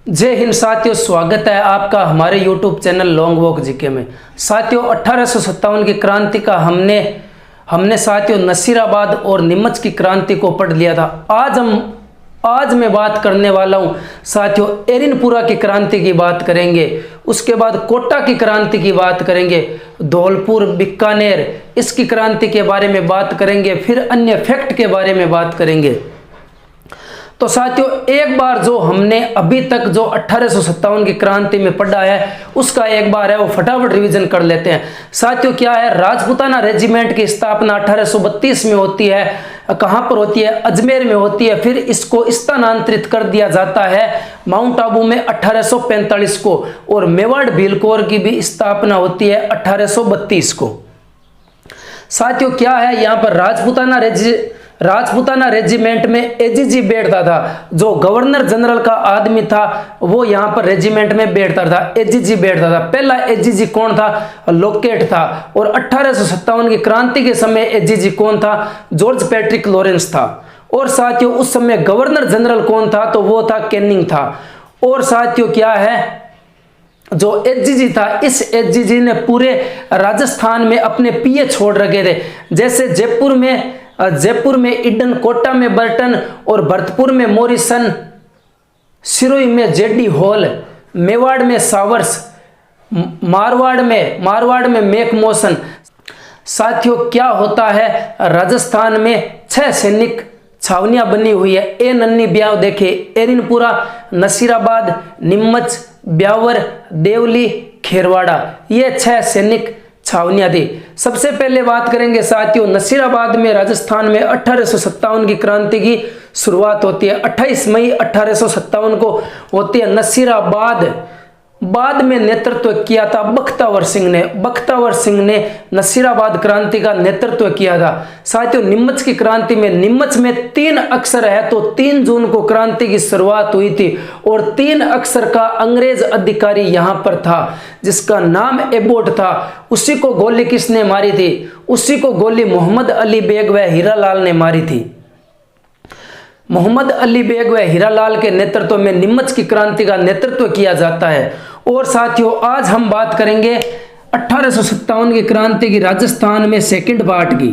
जय हिंद साथियों, स्वागत है आपका हमारे YouTube channel long walk GK में। साथियों 1857 की क्रांति का हमने साथियों नसीराबाद और नीमच की क्रांति को पढ़ लिया था। आज मैं बात करने वाला हूं साथियों एरिनपुरा की क्रांति की बात करेंगे, उसके बाद कोटा की क्रांति की बात करेंगे, धौलपुर बीकानेर इसकी क्रांति के बारे में बात करेंगे, फिर अन्य फैक्ट के बारे में बात करेंगे। तो साथियों एक बार जो हमने अभी तक जो 1857 की क्रांति में पढ़ा है उसका एक बार है वो फटाफट रिवीजन कर लेते हैं। साथियों क्या है, राजपूताना रेजिमेंट की स्थापना 1832 में होती है। कहां पर होती है? अजमेर में होती है। फिर इसको स्थानांतरित कर दिया जाता है माउंट आबू में 1845 को, और मेवाड़ भीलकोर की भी स्थापना होती है 1832 को। साथियों क्या है, यहाँ पर राजपूताना रेजिमेंट में एजीजी बैठता था, जो गवर्नर जनरल का आदमी था वो यहाँ पर रेजिमेंट में बैठता था, एजीजी बैठता था। पहला एजीजी कौन था? लोकेट था। और 1857 की क्रांति के समय एजीजी कौन था? जॉर्ज पैट्रिक लॉरेंस था। और साथियों उस समय गवर्नर जनरल कौन था? तो वो था कैनिंग था। और साथियों क्या है, जो एजीजी था इस एजीजी ने पूरे राजस्थान में अपने पीए छोड़ रखे थे। जैसे जयपुर में ईडन, कोटा में बर्टन और भरतपुर में मॉरिसन, सिरोही में जेडी हॉल, मेवाड़ में सावर्स, मारवाड़ में मैकमोसन। साथियों क्या होता है, राजस्थान में 6 सैनिक छावनियां बनी हुई है। ए नन्नी ब्याव देखे, एरिनपुरा, नसीराबाद, नीमच, ब्यावर, देवली, खेरवाड़ा, ये 6 सैनिक छावनियां थी। सबसे पहले बात करेंगे साथियों नसीराबाद में राजस्थान में 1857 की क्रांति की शुरुआत होती है। 28 मई 1857 को होती है नसीराबाद। बाद में नेतृत्व किया था बख्तावर सिंह ने नसीराबाद क्रांति का नेतृत्व किया था। साथियों नीमच की क्रांति में, नीमच में 3 अक्षर है तो 3 जून को क्रांति की शुरुआत हुई थी, और 3 अक्षर का अंग्रेज अधिकारी यहां पर था जिसका नाम एबोट था। उसी को गोली किसने मारी थी? उसी को गोली मोहम्मद अली बेग व हीरालाल ने मारी थी। मोहम्मद अली बेग व हीरालाल के नेतृत्व में नीमच की क्रांति का नेतृत्व किया जाता है। और साथियों आज हम बात करेंगे 1857 की क्रांति की राजस्थान में सेकंड पार्ट की।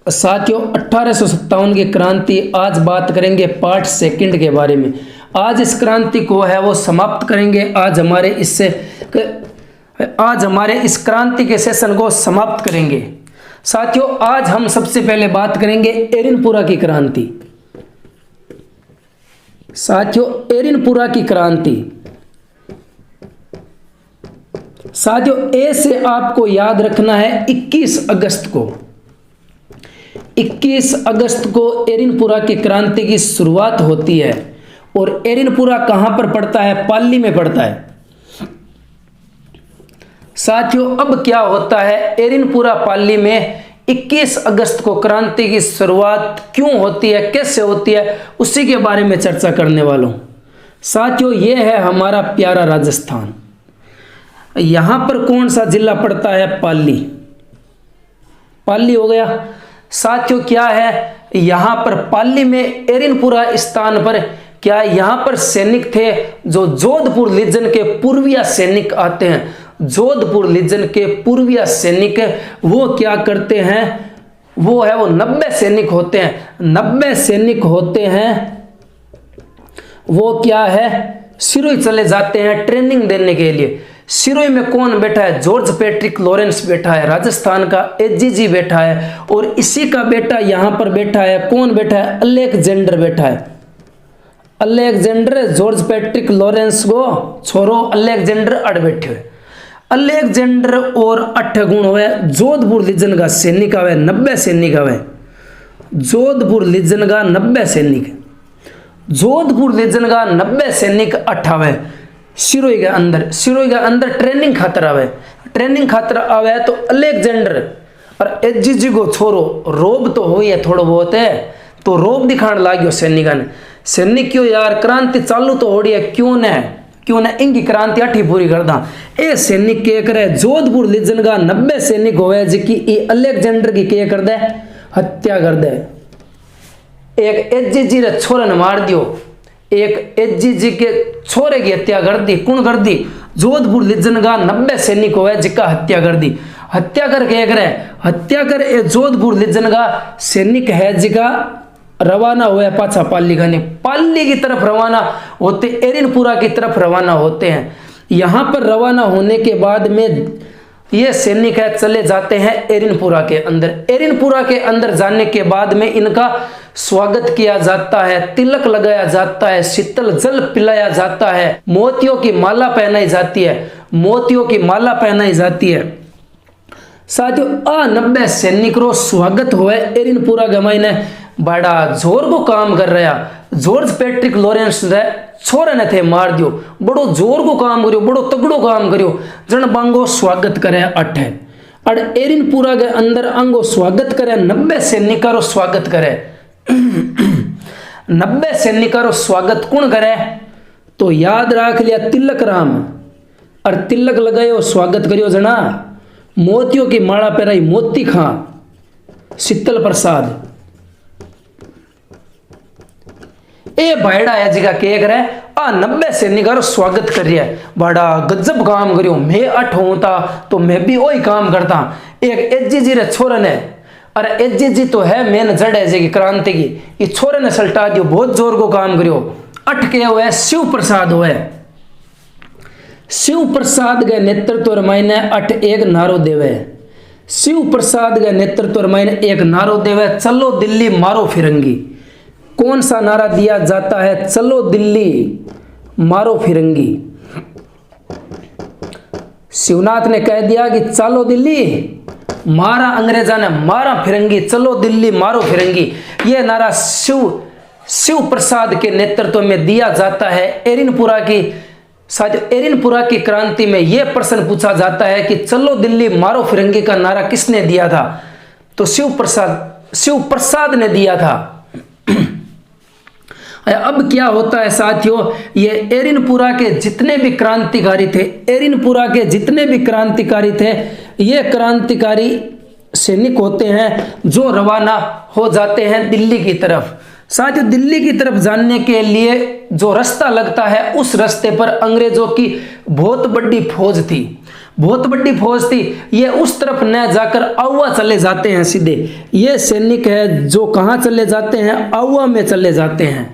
साथियों 1857 की क्रांति आज बात करेंगे पार्ट सेकंड के बारे में। आज इस क्रांति को है वो समाप्त करेंगे। आज हमारे इस क्रांति के सेशन को समाप्त करेंगे। साथियों आज हम सबसे पहले बात करेंगे एरिनपुरा की क्रांति। साथियों एरिनपुरा की क्रांति, साथियों ए से आपको याद रखना है 21 अगस्त को एरिनपुरा की क्रांति की शुरुआत होती है। और एरिनपुरा कहां पर पड़ता है? पाली में पड़ता है। साथियों अब क्या होता है, एरिनपुरा पाली में 21 अगस्त को क्रांति की शुरुआत क्यों होती है, कैसे होती है, उसी के बारे में चर्चा करने वाला हूं। साथियों ये है हमारा प्यारा राजस्थान। यहां पर कौन सा जिला पड़ता है? पाली हो गया। साथियों क्या है, यहां पर पाली में एरिनपुरा स्थान पर क्या है, यहां पर सैनिक थे जो जोधपुर लीजन के पूर्वीय सैनिक आते हैं। जोधपुर लीजन के पूर्वीय सैनिक वो क्या करते हैं, वो 90 सैनिक होते हैं। 90 सैनिक होते हैं, वो क्या है, सिरोही चले जाते हैं ट्रेनिंग देने के लिए। सिरोही में कौन बैठा है? जॉर्ज पैट्रिक लॉरेंस बैठा है, राजस्थान का एजीजी बैठा है। और इसी का बेटा यहां पर बैठा है, कौन बैठा है? अलेक्जेंडर बैठा है। अलेक्जेंडर जॉर्ज पैट्रिक लॉरेंस को छोरो अलेक्जेंडर अड़ बैठे हुए। अलेक्जेंडर और 8 गुण हुए। जोधपुर लीजन का सैनिक आवे 90 सैनिक आवे। जोधपुर लीजन का 90 सैनिक, जोधपुर लीजन का 90 सैनिक 8 आवे। सिरोही के अंदर ट्रेनिंग खातर आवे तो अलेक्जेंडर और एजीजी को छोरो रोब तो हो है थोड़ा बहुत है, तो रोब दिखाने लाग्यो सैनिक क्यों यार क्रांति चालू तो हो रही है, क्यों न इनकी क्रांति अठी पूरी कर दा। ए सैनिक के करे जोधपुर लीजन का 90 सैनिक होवे जिकी अलेक्जेंडर की के कर दे, हत्या कर दे। एक एजी रे छोरे ने मार दियो, एक एजी के छोरे की हत्या कर दी। कौन कर दी? जोधपुर लीजन का 90 सैनिक हुए जिका हत्या कर दी। हत्या करके एक रहे, हत्या कर जोधपुर लीजन का सैनिक है जिका रवाना हुआ पाछा पाली खाने, पाली की तरफ रवाना होते, एरिनपुरा की तरफ रवाना होते हैं। यहाँ पर रवाना होने के बाद में ये सैनिक है चले जाते हैं एरिनपुरा के अंदर। एरिनपुरा के अंदर जाने के बाद में इनका स्वागत किया जाता है, तिलक लगाया जाता है, शीतल जल पिलाया जाता है, मोतियों की माला पहनाई जाती है, मोतियों की माला पहनाई जाती है। साथियों 90 सैनिक रो स्वागत हुए एरिनपुरा गमाई ने बड़ा जोर को काम कर रहा। जॉर्ज पैट्रिक लॉरेंस रे छोरे ने थे मार दियो, बड़ो जोर को काम करियो, बड़ो तगड़ो काम करियो, जन बांगो स्वागत करे अठे। और एरिनपुरा के अंदर अंगो स्वागत करे 90 सैनिकारो स्वागत करे। 90 सैनिकारो स्वागत कौन करे? तो याद रख लिया तिलक राम, और तिलक लगायो स्वागत करियो जना, मोतियों की माला पहराई मोती खां, शीतल प्रसाद। ए भाईड़ा है जिका के करे 90 सैनिकारो स्वागत कर रही है, बड़ा गजब काम करियो, मैं अठ होता तो मैं भी वही काम करता। एक एजी रे छोरे ने, अरे एजी तो है मेन जड़ है जी क्रांति की, ये छोरे ने सल्टा दियो, बहुत जोर को काम करियो। अठ के हुए शिव प्रसाद हुए, शिव प्रसाद के नेतृत्व मायने अठ एक नारो देवे, शिव प्रसाद के नेतृत्व मायने एक नारो देवे, चलो दिल्ली मारो फिरंगी। कौन सा नारा दिया जाता है? चलो दिल्ली मारो फिरंगी। शिवनाथ ने कह दिया कि चलो दिल्ली मारा अंग्रेजा ने, मारा फिरंगी, चलो दिल्ली मारो फिरंगी। यह नारा शिव प्रसाद के नेतृत्व में दिया जाता है। एरिनपुरा की एरिनपुरा की क्रांति में यह प्रश्न पूछा जाता है कि चलो दिल्ली मारो फिरंगी का नारा किसने दिया था? तो शिव प्रसाद ने दिया था। अब क्या होता है साथियों, ये एरिनपुरा के जितने भी क्रांतिकारी थे, एरिनपुरा के जितने भी क्रांतिकारी थे, ये क्रांतिकारी सैनिक होते हैं जो रवाना हो जाते हैं दिल्ली की तरफ। साथियों दिल्ली की तरफ जाने के लिए जो रास्ता लगता है, उस रास्ते पर अंग्रेजों की बहुत बड़ी फौज थी, बहुत बड़ी फौज थी। ये उस तरफ न जाकर आउवा चले जाते हैं सीधे। ये सैनिक है जो कहाँ चले जाते हैं? आउवा में चले जाते हैं।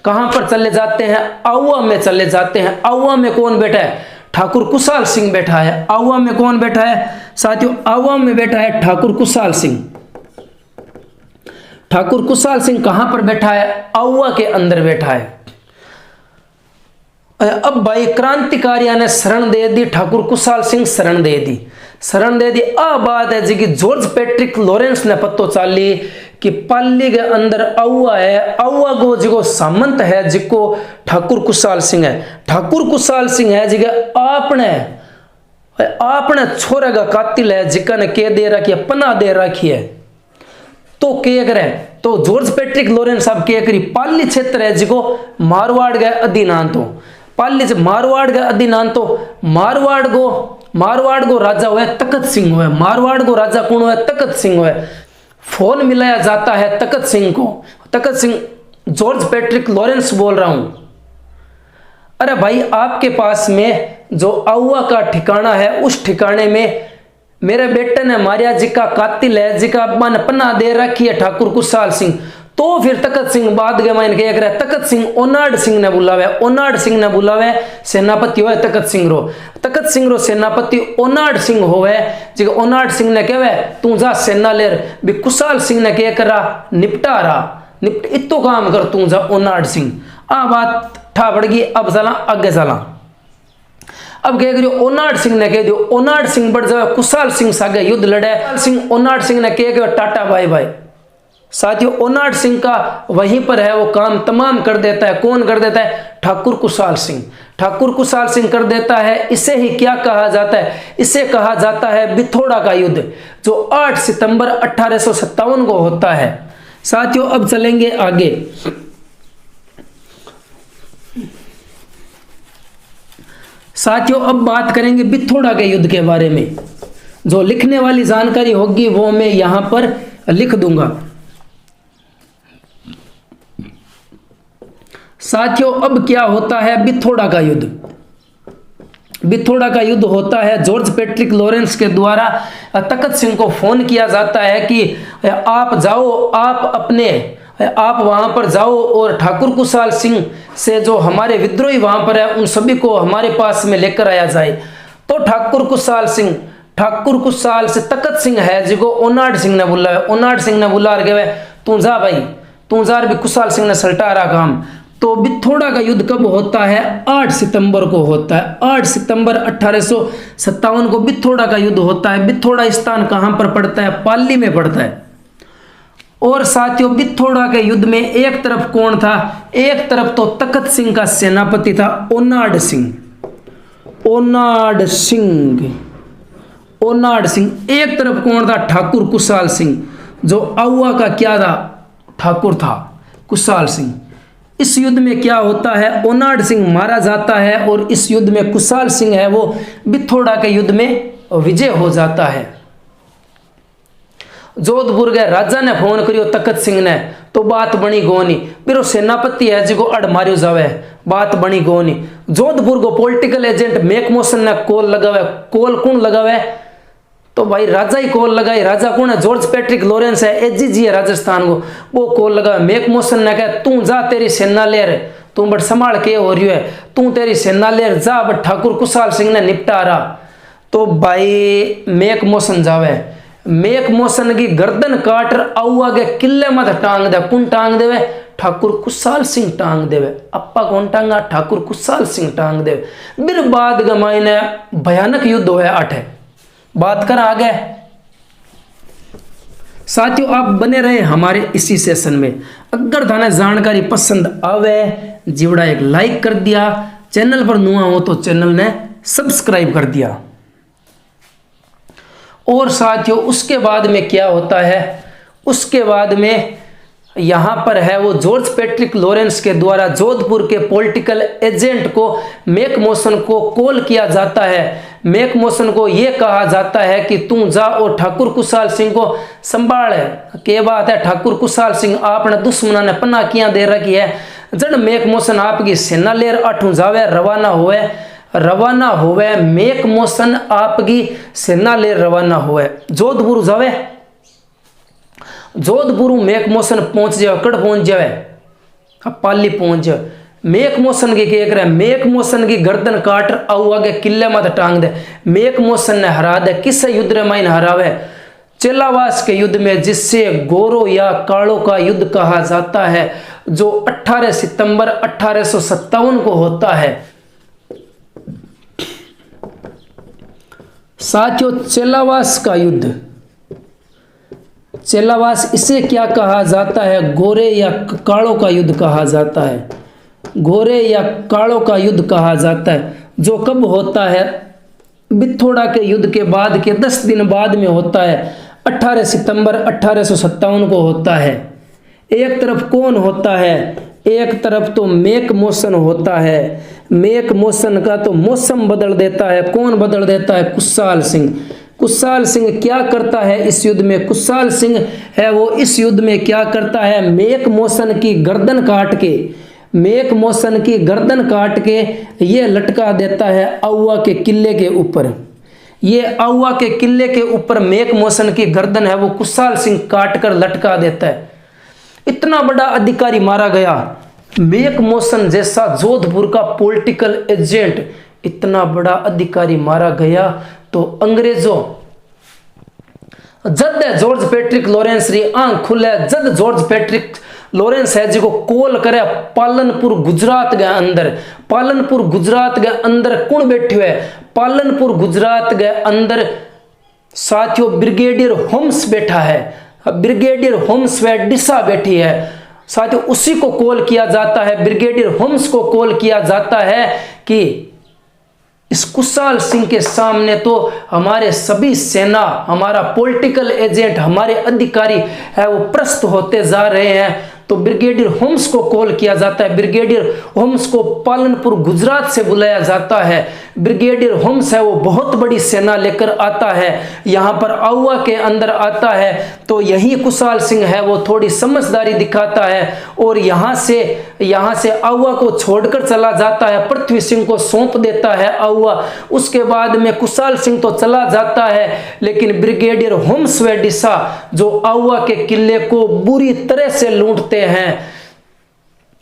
कहां पर चले जाते हैं? आउवा में चले जाते हैं। आउवा में कौन बैठा है? ठाकुर कुशाल सिंह बैठा है। आउवा में कौन बैठा है साथियों? आउवा में बैठा है ठाकुर कुशाल सिंह। ठाकुर कुशाल सिंह कहां पर बैठा है? आउवा के अंदर बैठा है। अब भाई क्रांतिकारियों ने शरण दे दी, ठाकुर कुशाल सिंह शरण दे दी, शरण दे दी। अब बात है जी कि जॉर्ज पैट्रिक लॉरेंस ने पतो चाली कि पाली के अंदर आउवा है, आउवा को जिको सामंत है जिको ठाकुर कुशाल सिंह है। ठाकुर कुशाल सिंह है जिके आपने छोरे का कातिल है, जिका ने के दे रखी है, पना दे रखी है। तो के करे? तो जॉर्ज पैट्रिक लॉरेंस साहब के करी पाली क्षेत्र है जिको मारवाड़ गए अधीनांत हो, पाली से मारवाड़ गए अधीनांत हो। मारवाड़ को राजा हुए तखत सिंह हुए, मारवाड़ को राजा कौन हुए? तखत सिंह हुए। फोन मिलाया जाता है तखत सिंह को। तखत सिंह, जॉर्ज पैट्रिक लॉरेंस बोल रहा हूं। अरे भाई आपके पास में जो आउवा का ठिकाना है, उस ठिकाने में मेरे बेटे ने मारिया जिका कातिल है, जिका मन पन्ना दे रखी है ठाकुर कुशाल सिंह। तो फिर तखत सिंह बाद के माइन के रहे, तखत सिंह ओनाड सिंह ने बुलावे, ओनाड सिंह ने बुलावे, सेनापति होए तखत सिंह रो, तखत सिंह रो सेनापति ओनाड सिंह होवे। जी ओनाड सिंह ने कहवे तू जा सेना लेर, भी कुशाल सिंह ने कह करा निपटा रहा, इतो काम कर तू जा ओनाड सिंह। आ बात ठा पड़ गई। अब चला आगे चला। अब कह करियो ओनाड सिंह ने कह दियो, ओनाड सिंह बढ़ जाए कुशाल सिंह सागे युद्ध लड़े। सिंह ओनाड सिंह ने कह टाटा बाय बाय। साथियों ओनाड सिंह का वहीं पर है वो काम तमाम कर देता है। कौन कर देता है? ठाकुर कुशाल सिंह। ठाकुर कुशाल सिंह कर देता है। इसे ही क्या कहा जाता है? इसे कहा जाता है बिथोड़ा का युद्ध, जो 8 सितंबर 1857 को होता है। साथियों अब चलेंगे आगे। साथियों अब बात करेंगे बिथोड़ा के युद्ध के बारे में। जो लिखने वाली जानकारी होगी वो मैं यहां पर लिख दूंगा। साथियों अब क्या होता है, बिथोड़ा का युद्ध। बिथोड़ा का युद्ध होता है। जॉर्ज पैट्रिक लॉरेंस के द्वारा तखत सिंह को फोन किया जाता है कि आप जाओ, आप वहां पर जाओ और ठाकुर कुशाल सिंह से जो हमारे विद्रोही वहां पर है उन सभी को हमारे पास में लेकर आया जाए। तो ठाकुर कुशाल से तखत सिंह है जिको ओनाड सिंह ने बुला, ओनाड सिंह ने बुला के तू जा भाई, तू जा भी कुशाल सिंह ने सल्टा रहा काम। तो बिथोड़ा का युद्ध कब होता है, 8 सितंबर को होता है। 8 सितंबर 1857 को बिथोड़ा का युद्ध होता है। बिथोड़ा स्थान कहां पर पड़ता है, पाली में पड़ता है। और साथियों बिथोड़ा के युद्ध में एक तरफ कौन था, एक तरफ तो तखत सिंह का सेनापति था ओनाड सिंह, एक तरफ कौन था, ठाकुर कुशाल सिंह, जो आउआ का क्या था, ठाकुर था कुशाल सिंह। इस युद्ध में क्या होता है, ओनाड सिंह मारा जाता है और इस युद्ध में कुशाल सिंह है वो बिथोड़ा के युद्ध में विजय हो जाता है। जोधपुर के राजा ने फोन करियो तखत सिंह ने, तो बात बनी गोनी, फिर सेनापति है जिको अड़ मारियो जावे, बात बनी गोनी। जोधपुर को पॉलिटिकल एजेंट मैकमोसन ने कॉल लगावे, कॉल कौन लगावे, तो भाई राजा ही कॉल लगाई। राजा कौन है, जॉर्ज पैट्रिक लॉरेंस है, एजीजी है राजस्थान को, वो कॉल लगा। मैकमोसन ने कहा तू जा, तेरी सेना ले रे, तू बट संभाल के हो रही है, तू तेरी सेना ले जा, बट ठाकुर कुशाल सिंह ने निपटा रहा। तो भाई मैकमोसन जावे, मैकमोसन की गर्दन काट आउआ के किले मत टांग दे, कौन टांग देवे, ठाकुर कुशाल सिंह टांग देवे। अप्पा कौन टांगा, ठाकुर कुशाल सिंह टांग देवे। फिर बाद गमाई ने भयानक युद्ध हुआ 8 बात कर आगे। साथियों आप बने रहे हमारे इसी सेशन में। अगर थाने जानकारी पसंद आवे जीवड़ा एक लाइक कर दिया, चैनल पर नया हो तो चैनल ने सब्सक्राइब कर दिया। और साथियों उसके बाद में क्या होता है, उसके बाद में यहाँ पर है वो जॉर्ज पैट्रिक लॉरेंस के द्वारा जोधपुर के पॉलिटिकल एजेंट को मैकमोसन को कॉल किया जाता है। मैकमोसन को यह कहा जाता है कि तू जा और ठाकुर कुशाल सिंह को संभाल। के बात है, ठाकुर कुशाल सिंह आपने दुश्मना ने पनाह किया दे रखी है। जब मैकमोसन आपकी सेना लेर अठू जावे रवाना होवे मैकमोसन आपकी सेना लेर रवाना हुए जोधपुर जावे। जोधपुर मैकमोसन पहुंच जाए, कड़ पहुंच जाए, पाली पहुंच जाए। मैकमोसन की क्या करे, मैकमोसन की गर्दन काट आउआ के किले मत टांग दे। मैकमोसन ने हरा दे, किस युद्ध रे माइन हरावे, चेलावास के युद्ध में, जिससे गोरो या कालो का युद्ध कहा जाता है, जो 18 सितंबर 1857 को होता है। साथियों चेलावास का युद्ध, चेलावास इसे क्या कहा जाता है, गोरे या कालों का युद्ध कहा जाता है, गोरे या कालों का युद्ध कहा जाता है। जो कब होता है, बिथोड़ा के युद्ध के बाद के 10 दिन बाद में होता है, 18 सितंबर 1857 को होता है। एक तरफ कौन होता है, एक तरफ तो मैकमोसन होता है। मैकमोसन का तो मौसम बदल देता है, कौन बदल देता है, कुशाल सिंह। कुशाल सिंह क्या करता है इस युद्ध में, कुशाल सिंह है वो इस युद्ध में क्या करता है, मैकमोसन की गर्दन काट के, मैकमोसन की गर्दन काट के ये लटका देता है आउआ के किले के ऊपर। ये आउआ के किले के ऊपर मैकमोसन की गर्दन है वो कुशाल सिंह काट कर लटका देता है। इतना बड़ा अधिकारी मारा गया, मैकमोसन जैसा जोधपुर का पॉलिटिकल एजेंट, इतना बड़ा अधिकारी मारा गया। तो अंग्रेजों जद जॉर्ज पैट्रिक लॉरेंस री आंख खुले, जद जॉर्ज पैट्रिक लॉरेंस है जिको कॉल करे पालनपुर गुजरात के अंदर, पालनपुर गुजरात के अंदर कौन बैठे हुए, पालनपुर गुजरात के अंदर साथियों ब्रिगेडियर होम्स बैठा है, ब्रिगेडियर होम्स व डिसा बैठी है। साथियों उसी को कॉल किया जाता है, ब्रिगेडियर होम्स को कॉल किया जाता है कि इस कुशाल सिंह के सामने तो हमारे सभी सेना, हमारा पॉलिटिकल एजेंट, हमारे अधिकारी है वो प्रस्त होते जा रहे हैं। तो तो ब्रिगेडियर होम्स को कॉल किया जाता है। ब्रिगेडियर होम्स को पालनपुर गुजरात से बुलाया जाता है। ब्रिगेडियर होम्स है वो बहुत बड़ी सेना लेकर आता है, यहाँ पर आउवा के अंदर आता है। तो यही कुशाल सिंह है वो थोड़ी समझदारी दिखाता है और यहाँ से आउवा को छोड़कर चला जाता है, पृथ्वी सिंह को सौंप देता है आउवा। उसके बाद में कुशाल सिंह तो चला जाता है, लेकिन ब्रिगेडियर होम्स व डिसा जो आउवा के किले को बुरी तरह से लूटते हैं,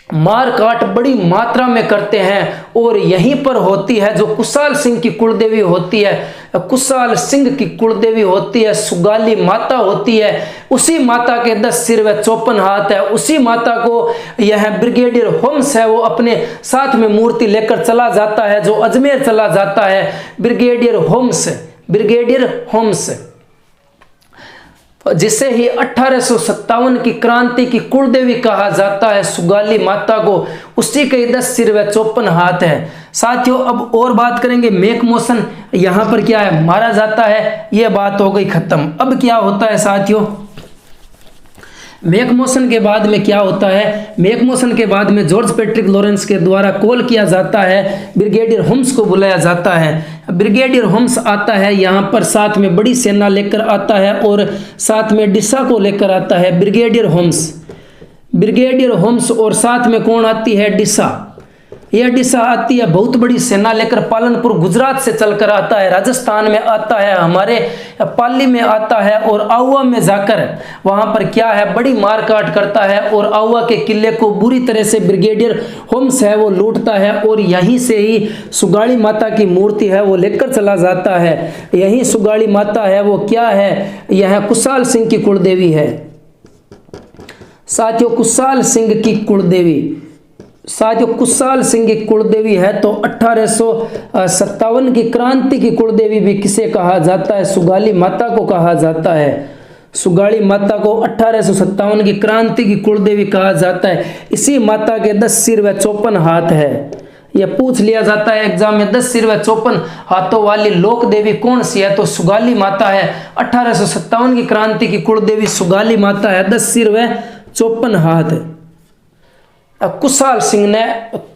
मार काट बड़ी मात्रा में करते हैं। और यहीं पर होती है जो कुशाल सिंह की कुलदेवी होती है, कुशाल सिंह की कुलदेवी होती है सुगाली माता होती है। उसी माता के 10 सिर व 54 हाथ है। उसी माता को यह ब्रिगेडियर होम्स है वो अपने साथ में मूर्ति लेकर चला जाता है, जो अजमेर चला जाता है। ब्रिगेडियर होम्स जिसे ही 1857 की क्रांति की कुलदेवी कहा जाता है सुगाली माता को, उसी के 10 सिर व 54 हाथ है। साथियों अब और बात करेंगे मैकमोहन यहाँ पर क्या है मारा जाता है, यह बात हो गई खत्म। अब क्या होता है साथियों, मैकमोहन के बाद में क्या होता है, मैकमोहन के बाद में जॉर्ज पैट्रिक लॉरेंस के द्वारा कॉल किया जाता है, ब्रिगेडियर होम्स को बुलाया जाता है। ब्रिगेडियर होम्स आता है, यहाँ पर साथ में बड़ी सेना लेकर आता है और साथ में डिसा को लेकर आता है। ब्रिगेडियर होम्स और साथ में कौन आती है, डिसा। यह डिसा आती है बहुत बड़ी सेना लेकर, पालनपुर गुजरात से चलकर आता है, राजस्थान में आता है, हमारे पाली में आता है और आउवा में जाकर वहां पर क्या है बड़ी मारकाट करता है और आउवा के किले को बुरी तरह से ब्रिगेडियर होम्स है वो लूटता है और यहीं से ही सुगाली माता की मूर्ति है वो लेकर चला जाता है। यही सुगाली माता है वो क्या है, यह कुशाल सिंह की कुलदेवी है। साथियों कुशाल सिंह की कुलदेवी है। तो 1857 की क्रांति की कुलदेवी भी किसे कहा जाता है, सुगाली माता को कहा जाता है। सुगाली माता को 1857 की क्रांति की कुलदेवी कहा जाता है। इसी माता के 10 सिर व 54 हाथ है। यह पूछ लिया जाता है एग्जाम में, 10 सिर व 54 हाथों वाली लोक देवी कौन सी है, तो सुगाली माता है। 1857 की क्रांति की कुलदेवी सुगाली माता है, 10 सिर व 54 हाथ। कुशाल सिंह ने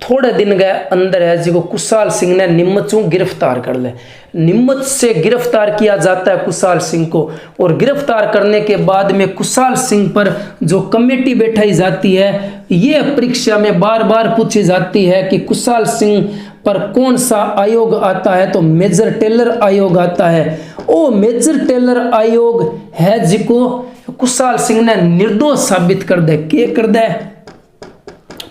थोड़े दिन गए अंदर है जिसको कुशाल सिंह ने निम्मचू गिरफ्तार कर ले। निम्मच से गिरफ्तार किया जाता है कुशाल सिंह को और गिरफ्तार करने के बाद में कुशाल सिंह पर जो कमेटी बैठाई जाती है, ये परीक्षा में बार बार पूछी जाती है कि कुशाल सिंह पर कौन सा आयोग आता है, तो मेजर टेलर आयोग आता है। वो मेजर टेलर आयोग है जिसको कुशाल सिंह ने निर्दोष साबित कर दे। क्या कर दे,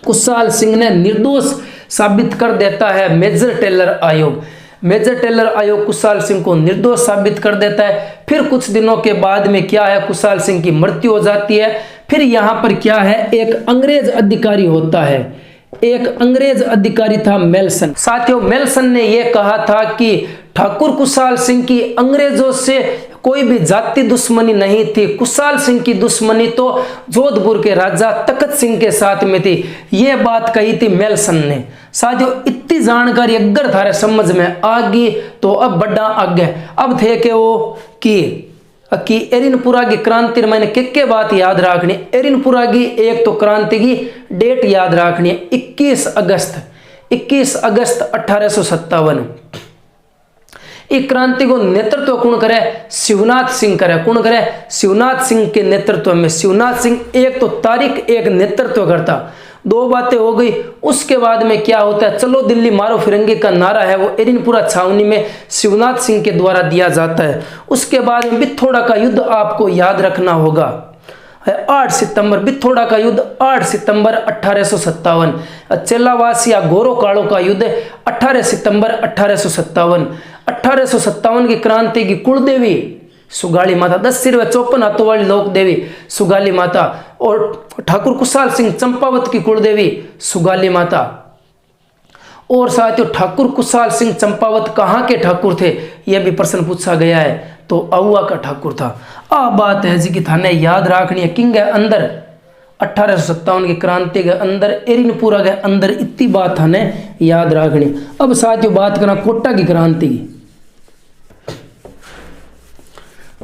कुशाल सिंह ने निर्दोष साबित कर देता है मेजर टेलर आयोग। मेजर टेलर आयोग कुशाल सिंह को निर्दोष साबित कर देता है। फिर कुछ दिनों के बाद में क्या है, कुशाल सिंह की मृत्यु हो जाती है। फिर यहाँ पर क्या है, एक अंग्रेज अधिकारी होता है, एक अंग्रेज अधिकारी था मेल्सन। साथियों मेल्सन ने यह कहा था कि ठाकुर कुशाल सिंह की अंग्रेजों से कोई भी जाति दुश्मनी नहीं थी, कुशाल सिंह की दुश्मनी तो जोधपुर के राजा तखत सिंह के साथ में थी। यह बात कही थी मेल्सन ने। साथियों इतनी जानकारी अगर थारे समझ में आ गई तो अब बड़ा आगे अब थे कि वो कि एरिनपुरा की क्रांति मैंने के बात याद रखनी। एरिनपुरा की एक तो क्रांति की डेट याद रखनी है, 21 अगस्त 1857। इस क्रांति को नेतृत्व कौन करे, शिवनाथ सिंह करे। कौन करे, शिवनाथ सिंह के नेतृत्व में। शिवनाथ सिंह एक तो तारीख एक नेतृत्व करता। दो बातें हो गई। उसके बाद में क्या होता है, चलो दिल्ली मारो फिरंगी का नारा है वो एरिनपुरा छावनी में शिवनाथ सिंह के द्वारा दिया जाता है। उसके बाद में बिथोड़ा का युद्ध आपको याद रखना होगा, 8 सितंबर बिथोड़ा का युद्ध 8 सितंबर 1857। चेलावास या गोरो कालो का युद्ध 18 सितंबर 1857। 1857 की क्रांति की कुलदेवी सुगाली माता, 10 सिर व 54 हाथों वाली लोक देवी सुगाली माता, और ठाकुर कुशाल सिंह चंपावत की कुलदेवी सुगाली माता। और साथियों ठाकुर कुशाल सिंह चंपावत कहाँ के ठाकुर थे, यह भी प्रश्न पूछा गया है, तो आउवा का ठाकुर था। आ बात है जी कि थाने याद रखनी है। किंग है अंदर 1857 की क्रांति के अंदर एरिनपुरा के अंदर इतनी बात थाने याद रखनी। अब साथियों बात करा कोटा की क्रांति की।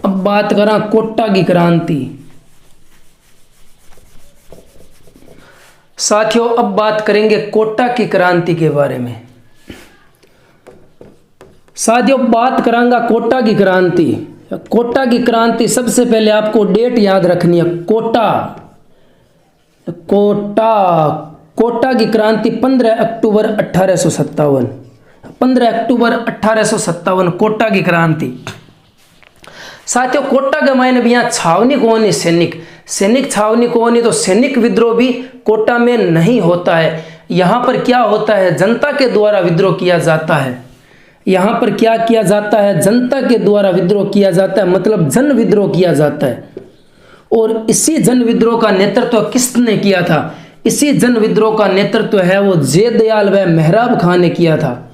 अब बात करा कोटा की क्रांति। साथियों अब बात करेंगे कोटा की क्रांति के बारे में। साथियों बात करांगा कोटा की क्रांति। कोटा की क्रांति सबसे पहले आपको डेट याद रखनी है। कोटा की क्रांति 15 अक्टूबर 1857। 15 अक्टूबर 1857 कोटा की क्रांति। साथियों कोटा के मायने भी यहाँ छावनी कौन है? सैनिक छावनी कौन है? तो सैनिक विद्रोह भी कोटा में नहीं होता है। यहाँ पर क्या होता है? जनता के द्वारा विद्रोह किया जाता है। यहाँ पर क्या किया जाता है? जनता के द्वारा विद्रोह किया जाता है, मतलब जन विद्रोह किया जाता है। और इसी जन विद्रोह का नेतृत्व किसने किया था? इसी जन विद्रोह का नेतृत्व है वो जयदयाल व मेहराब खान ने किया था।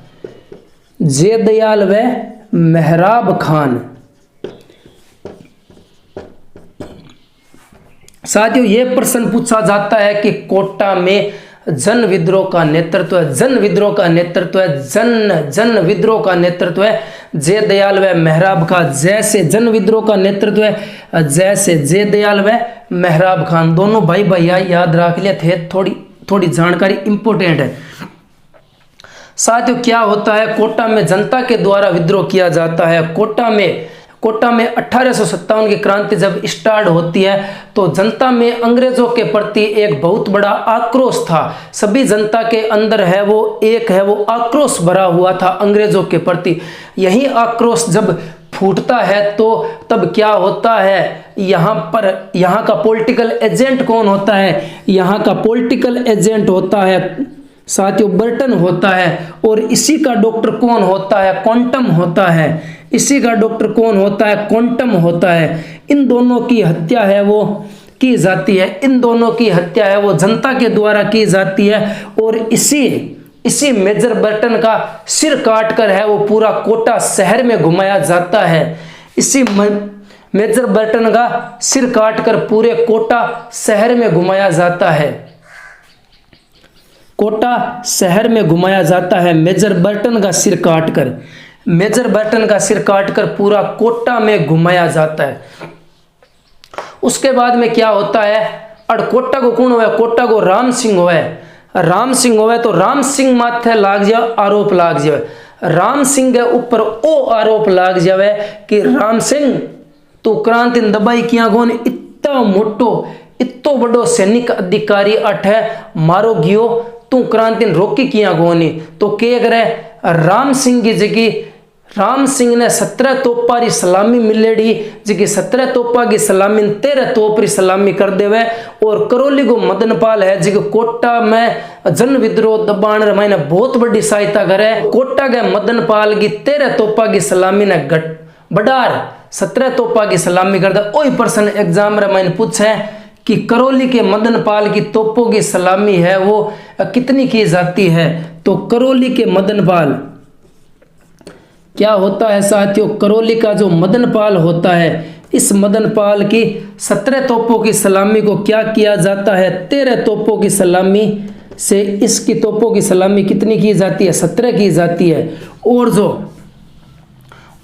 जयदयाल व मेहराब खान। साथियों ये प्रश्न पूछा जाता है कि कोटा में जन विद्रोह का नेतृत्व है, जन विद्रोह का नेतृत्व है जयदयाल व मेहराब खान। जैसे जन विद्रोह का नेतृत्व है जैसे जयदयाल व मेहराब खान, दोनों भाई भैया याद रख लिए थे। थोड़ी जानकारी इंपॉर्टेंट है। साथियों क्या होता है? कोटा में जनता के द्वारा विद्रोह किया जाता है। कोटा में 1857 की क्रांति जब स्टार्ट होती है तो जनता में अंग्रेजों के प्रति एक बहुत बड़ा आक्रोश था। सभी जनता के अंदर है वो आक्रोश भरा हुआ था अंग्रेजों के प्रति। यही आक्रोश जब फूटता है तो तब क्या होता है? यहाँ का पॉलिटिकल एजेंट कौन होता है? यहाँ का पॉलिटिकल एजेंट होता है साथियों बर्टन होता है। और इसी का डॉक्टर कौन होता है? क्वांटम होता है। इसी का डॉक्टर कौन होता है? क्वांटम होता है। इन दोनों की हत्या है वो की जाती है। इन दोनों की हत्या है वो जनता के द्वारा की जाती है। और इसी मेजर बर्टन का सिर काटकर है वो पूरा कोटा शहर में घुमाया जाता है। इसी मेजर बर्टन का सिर काटकर पूरे कोटा शहर में घुमाया जाता है। कोटा शहर में घुमाया जाता है मेजर बर्टन का सिर काटकर। मेजर बर्टन का सिर काटकर पूरा कोटा में घुमाया जाता है। उसके बाद में क्या होता है? और कोटा को कौन हुआ? कोटा को राम सिंह हुआ। राम सिंह हुआ तो राम सिंह माथे लाग जाए आरोप लाग जाए। राम सिंह के ऊपर ओ आरोप लाग जाए कि राम सिंह तू क्रांति दबाई किया कौन? इतना मोटो इतो बड़ो सैनिक अधिकारी अठ है मारो गियो, तू क्रांति रोकी किया कौन? तो के करे राम सिंह की जगह राम सिंह ने 17 तोपा री सलामी मिलेड़ी जी 17 तोपा की सलामी 13 तोप री सलामी कर देवे। और करौली को मदनपाल है जी कोटा में जन विद्रोह दबाण मायने बहुत बड़ी सहायता करे। कोटा के मदनपाल की 13 तोपा की सलामी ने बडार 17 तोपा की सलामी कर दे। वही प्रश्न एग्जाम रे मायने पूछे कि करौली के मदनपाल की तोपों की सलामी है वो कितनी की जाती है? तो करौली के मदनपाल क्या होता है साथियों? करौली का जो मदनपाल होता है इस मदनपाल की 17 तोपों की सलामी को क्या किया जाता है? 13 तोपों की सलामी से इसकी तोपों की सलामी कितनी की जाती है? 17 की जाती है।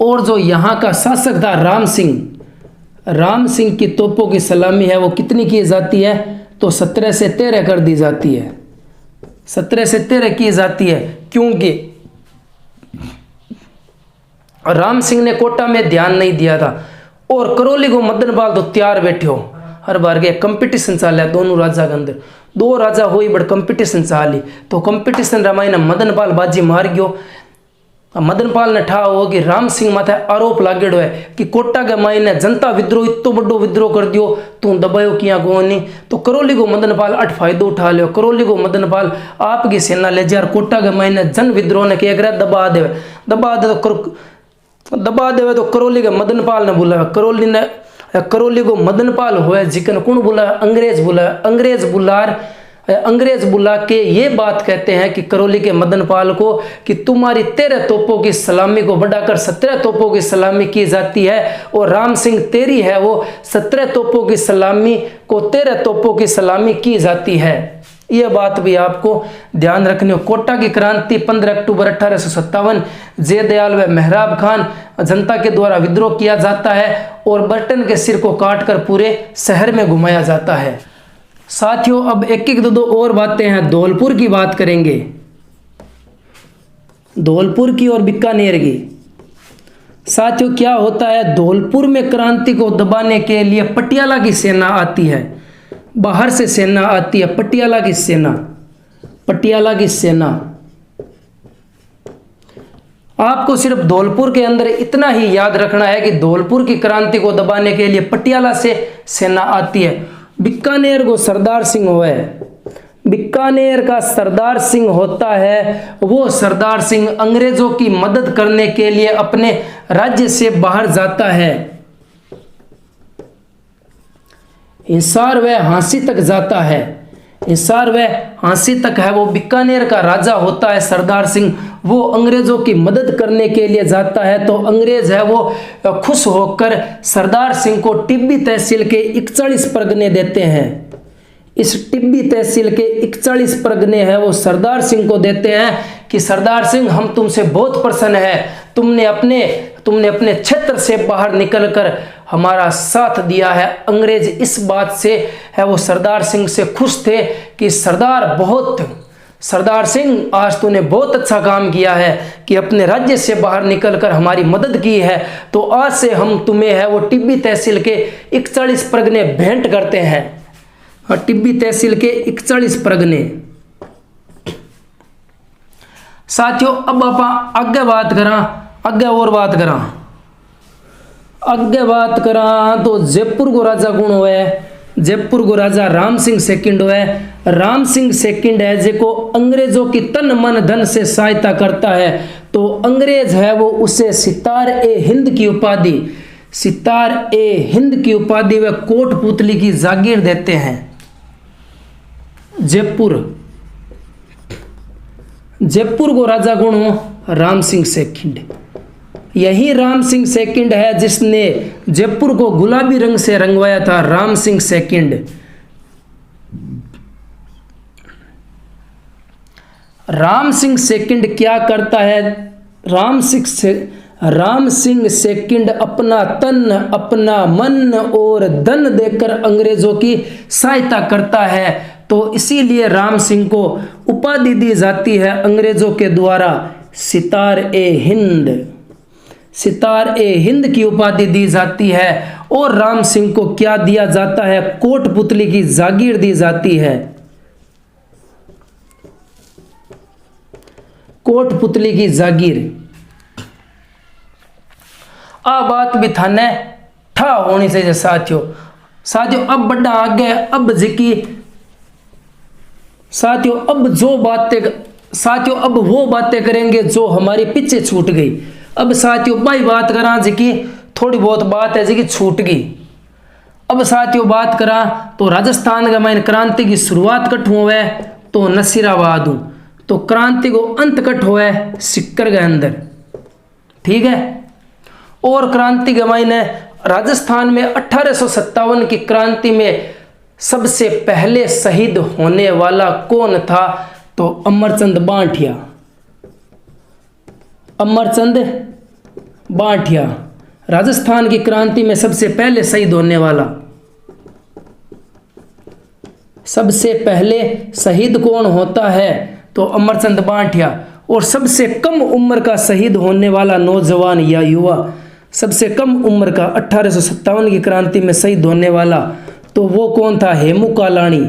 और जो यहाँ का शासक था राम सिंह की तोपों की सलामी है वो कितनी की जाती है? तो 17 से 13 कर दी जाती है। 17 से 13 की जाती है क्योंकि राम सिंह ने कोटा में ध्यान नहीं दिया था। और करौली को मदनपाल तो तैयार बैठे हो हर बार के कंपटीशन चाले दोनों राजा के अंदर। दो राजा हो बड़ कंपटीशन चाली तो कंपटीशन रामायण मदनपाल बाजी मार गयो। मदनपाल ने ठा हो कि राम सिंह माथे आरोप लागेड़ो है कि कोटा के मायने जनता विद्रोह इतो बड़ो विद्रोह कर दियो तू दबायो किया कोनी। तो करौली को मदनपाल अट फायदो उठा लियो। करौली को मदनपाल आपकी सेना ले जा कोटा के मायने जन विद्रोह ने क्या करे दबा देवे तो करौली के मदनपाल ने बुलाया। करौली को मदनपाल हुए जिकन कौन बुलाया? अंग्रेज बुला के ये बात कहते हैं कि करौली के मदनपाल को कि तुम्हारी 13 तोपों की सलामी को बढ़ाकर 17 तोपों की सलामी की जाती है। और राम सिंह तेरी है वो 17 तोपों की सलामी को 13 तोपों की सलामी की जाती है। यह बात भी आपको ध्यान रखनी हो। कोटा की क्रांति 15 अक्टूबर 1857 जयदयाल व मेहराब खान जनता के द्वारा विद्रोह किया जाता है और बर्टन के सिर को काटकर पूरे शहर में घुमाया जाता है। साथियों अब एक एक दो और बातें हैं। धौलपुर की बात करेंगे, धौलपुर की और बीकानेर की। साथियों क्या होता है, धौलपुर में क्रांति को दबाने के लिए पटियाला की सेना आती है, बाहर से सेना आती है, पटियाला की सेना, पटियाला की सेना। आपको सिर्फ धौलपुर के अंदर इतना ही याद रखना है कि धौलपुर की क्रांति को दबाने के लिए पटियाला से सेना आती है। बीकानेर को सरदार सिंह हुए, बीकानेर का सरदार सिंह होता है, वो सरदार सिंह अंग्रेजों की मदद करने के लिए अपने राज्य से बाहर जाता है, हिसार व हांसी तक जाता है, हिसार व हांसी तक है, वो बीकानेर का राजा होता है सरदार सिंह। वो अंग्रेजों की मदद करने के लिए जाता है तो अंग्रेज है वो खुश होकर सरदार सिंह को टिब्बी तहसील के 41 परगने देते हैं। इस टिब्बी तहसील के 41 परगने हैं वो सरदार सिंह को देते हैं कि सरदार सिंह हम तुमसे बहुत प्रसन्न है, तुमने अपने क्षेत्र से बाहर निकलकर हमारा साथ दिया है। अंग्रेज इस बात से है वो सरदार सिंह से खुश थे कि सरदार सिंह आज तूने बहुत अच्छा काम किया है कि अपने राज्य से बाहर निकलकर हमारी मदद की है, तो आज से हम तुम्हें है वो टिब्बी तहसील के 41 परगने भेंट करते हैं। हाँ, टिब्बी तहसील के 41 परगने। साथियों अब आप आगे बात करा, आगे बात करा तो जयपुर को राजा कौन हुए, जयपुर को राजा राम सिंह सेकंड हुए। राम सिंह सेकंड है जिसको अंग्रेजों की तन मन धन से सहायता करता है, तो अंग्रेज है वो उसे सितार ए हिंद की उपाधि, सितार ए हिंद की उपाधि व कोटपुतली की जागीर देते हैं। जयपुर को राजा कौन हो, राम सिंह सेकंड। यही राम सिंह सेकंड है जिसने जयपुर को गुलाबी रंग से रंगवाया था, राम सिंह सेकंड। राम सिंह सेकंड क्या करता है, राम सिंह सेकंड अपना तन अपना मन और धन देकर अंग्रेजों की सहायता करता है, तो इसीलिए राम सिंह को उपाधि दी जाती है अंग्रेजों के द्वारा सितार ए हिंद, सितार ए हिंद की उपाधि दी जाती है। और राम सिंह को क्या दिया जाता है, कोटपुतली की जागीर दी जाती है, कोटपुतली की जागीर। आ बात भी थाने ठा होनी चाहिए साथियों। अब बड़ा आगे अब जिकी साथियों अब वो बातें करेंगे जो हमारी पीछे छूट गई। अब साथियों भाई बात करा जिकी थोड़ी बहुत बात है जिकी छूट गई। अब साथियों बात करा तो राजस्थान का मैंने क्रांति की शुरुआत कट हुआ है तो नसीराबाद हूं, तो क्रांति को अंत कट हुआ है सिक्कर के अंदर, ठीक है। और क्रांति के मायने राजस्थान में 1857 की क्रांति में सबसे पहले शहीद होने वाला कौन था, तो अमरचंद बांठिया, अमरचंद बांठिया राजस्थान की क्रांति में सबसे पहले शहीद होने वाला। सबसे पहले शहीद कौन होता है, तो अमरचंद बांठिया। और सबसे कम उम्र का शहीद होने वाला नौजवान या युवा, सबसे कम उम्र का 1857 की क्रांति में शहीद होने वाला, तो वो कौन था, हेमू कालाणी।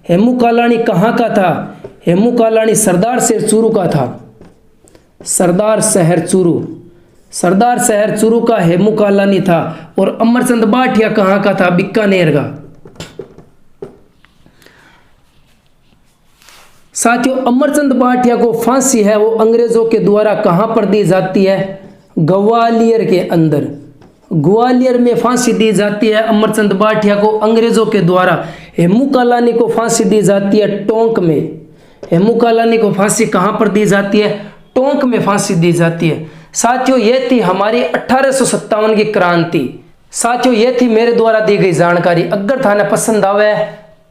हेमू कालाणी कहाँ का था, हेमू कालाणी सरदार शहर चूरू का था, सरदार शहर चूरू का हेमू कालानी था। और अमरचंद बांठिया कहाँ का था, बीकानेर का। साथियों अमरचंद बांठिया को फांसी है वो अंग्रेजों के द्वारा कहां पर दी जाती है, ग्वालियर के अंदर, ग्वालियर में फांसी दी जाती है अमरचंद बांठिया को अंग्रेजों के द्वारा। हेमू कालानी को फांसी दी जाती है टोंक में। हेमू कालानी को फांसी कहां पर दी जाती है, टोंक में फांसी दी जाती है। साथियों ये थी हमारी 1857 की क्रांति। साथियों ये थी मेरे द्वारा दी गई जानकारी। अगर थाने पसंद आवे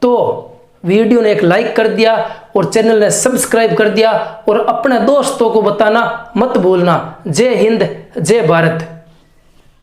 तो वीडियो ने एक लाइक कर दिया और चैनल ने सब्सक्राइब कर दिया और अपने दोस्तों को बताना मत भूलना। जय हिंद, जय भारत।